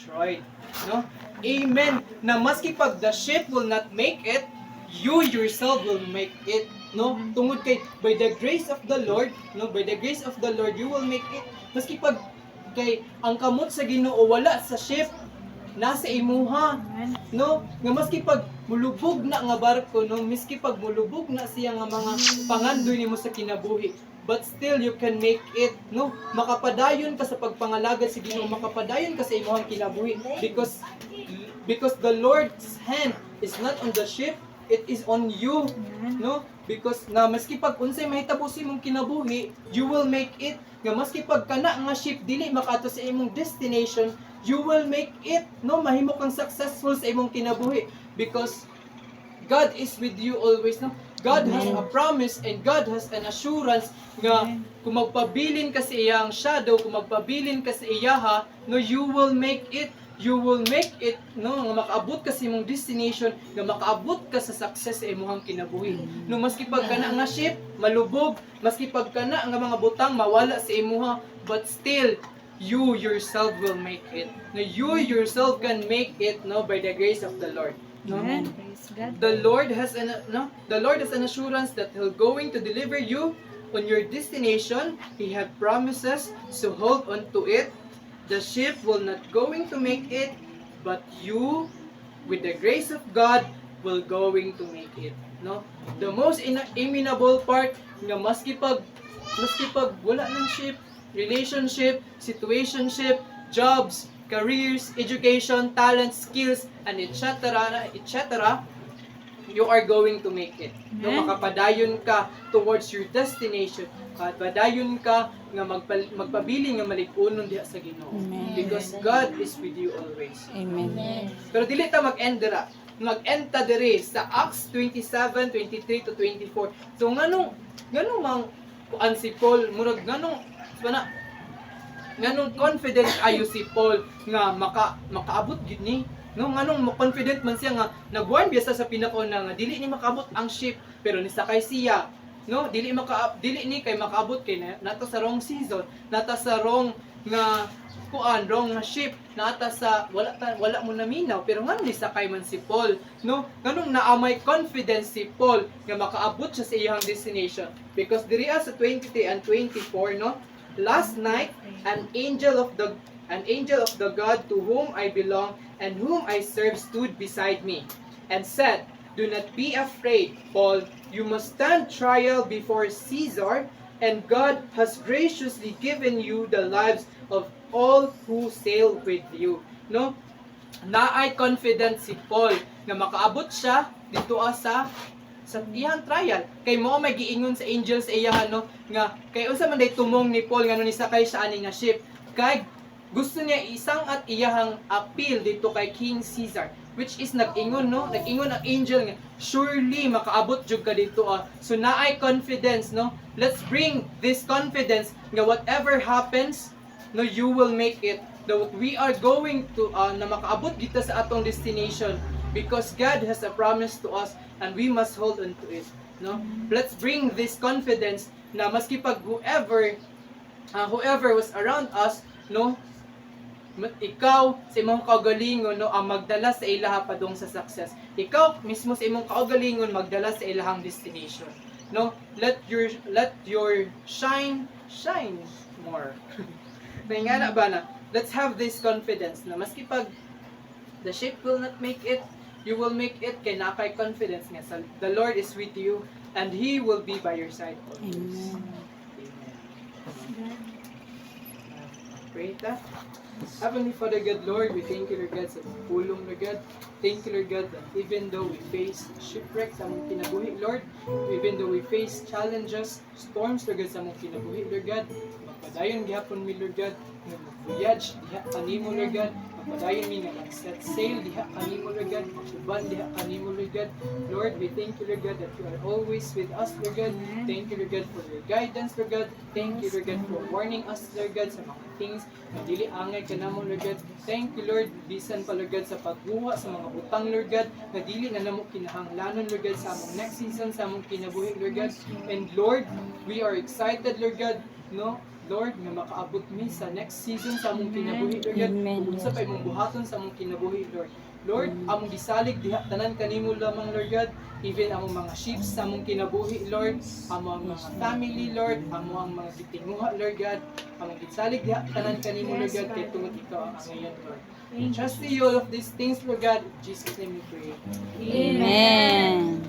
destroyed. No? Amen. Na maski pag the ship will not make it, you yourself will make it. No? Tungod kay by the grace of the Lord, no, by the grace of the Lord you will make it. Maski pag kay ang kamot sa Ginoo wala sa ship, nasa imuha, no, nga maski pag mulubog na nga barko, no, miski pag mulubog na siya nga mga pangandoy nimo sa kinabuhi, but still you can make it, no, makapadayon ka sa pagpangalagad sa Ginoo, makapadayon ka sa imong kinabuhi, because the Lord's hand is not on the ship, it is on you, no, because na maski pag unsay mahitabo sa imong kinabuhi, you will make it. Nga maski pag kana nga ship dili makato sa imong destination, you will make it, no, mahimo kang successful sa imong kinabuhi because God is with you always, no. God has a promise and God has an assurance nga kung magpabilin ka sa iyang shadow, kung magpabilin ka sa iyaha, no, you will make it. You will make it, no, nga makaabot ka sa imong destination, nga makaabot ka sa success sa imong kinabuhi. No, maski pag kana nga ship malubog, maski pag kana nga mga butang mawala sa imuha, but still you yourself will make it. No, you yourself can make it, no, by the grace of the Lord. No? The Lord has an assurance that He'll going to deliver you on your destination. He had promises, so hold on to it. The ship will not going to make it, but you, with the grace of God, will going to make it. No? The most inimitable part nga maski pag wala ng ship, relationship, situationship, jobs, careers, education, talents, skills, and etc., you are going to make it. No, makapadayon ka towards your destination. Padayon ka nga magpabili nga malikunon diha sa Ginoo. Because God is with you always. Amen. Pero dili ta mag-end dira. Mag-end ta diri sa Acts 27:23 to 24. So nganong mang kuan si Paul, murag nganong confident ayo si Paul nga makaabot gid ni, no, nganong confident man siya nga nagwarn biya sa pinakauna nga dili ni makaabot ang ship pero nisakay siya, no, dili ni kay makaabot kay nata sa wrong season, nata sa wrong nga kuan, wrong nga ship, nata sa wala mo naminaw, pero nganong nisakay man si Paul, no, nganong naamay confidence si Paul nga makaabot siya sa iyang destination because diri sa 23 and 24, no, last night an angel of the God to whom I belong and whom I serve stood beside me and said, "Do not be afraid, Paul. You must stand trial before Caesar, and God has graciously given you the lives of all who sail with you." No? Naay confident si Paul na makaabot siya dito sa iyang trial. Kay mo may giingon sa angel sa iyahan, no, nga kay unsa man day tumong ni Paul ngano ni sakay sa ani nga ship, kay gusto niya isang at iyahang appeal dito kay King Caesar, which is nag-ingon ang angel nga surely makaabot jud ka dito. So naay confidence, no, let's bring this confidence nga whatever happens, no, you will make it, that we are going to na makaabot kita sa atong destination because God has a promise to us and we must hold on to it, no. Let's bring this confidence na maski pag whoever was around us, no, ikaw sa imong kaugalingon, no, ang magdala sa ilaha padung sa success. Ikaw mismo sa imong kaugalingon magdala sa ilahang destination, no. Let your shine more. Kaya nga ba na, let's have this confidence na maski pag the ship will not make it, you will make it, kay nakay confidence nga the Lord is with you and He will be by your side always. Amen. Pray ta. Heavenly Father God, Lord, we thank you, Lord God, sa pulong, Lord God. Thank you, Lord God, that even though we face shipwrecks sa mong kinabuhi, Lord, even though we face challenges, storms, Lord God, sa mong kinabuhi, Lord God, magpadayon gihapon mi, Lord God, nga mag-voyage diha kanimo, Lord God, magpadayon mi nga mag-set sail diha kanimo, Lord God, mag-uban diha kanimo, Lord God. Lord, we thank you, Lord God, that you are always with us, Lord God. Thank you, Lord God, for your guidance, Lord God. Thank you, Lord God, for warning us, Lord God, sa mga things na dili angay kanamo, Lord God. Thank you, Lord, bisan pa, Lord God, sa pagbuha sa mga utang, Lord God, na dili na namo kinahanglanon, Lord God, sa among next season, sa among kinabuhi, Lord God. And Lord, we are excited, Lord God, no? Lord, nga makaabot mi sa next season sa among kinabuhi, Lord God. Amen. Kung unsa pa imong buhaton sa among kinabuhi, Lord. Lord, among gisalig diha tanan kanimo lamang, Lord God. Even among mga sheep sa among kinabuhi, Lord. Among mga family, Lord. Among mga gitinguha, Lord God. Among gisalig diha tanan kanimo, Lord God. Kay tungod ikaw ang ngayon, Lord. We trust you all of these things, Lord God. In Jesus' name we pray. Amen.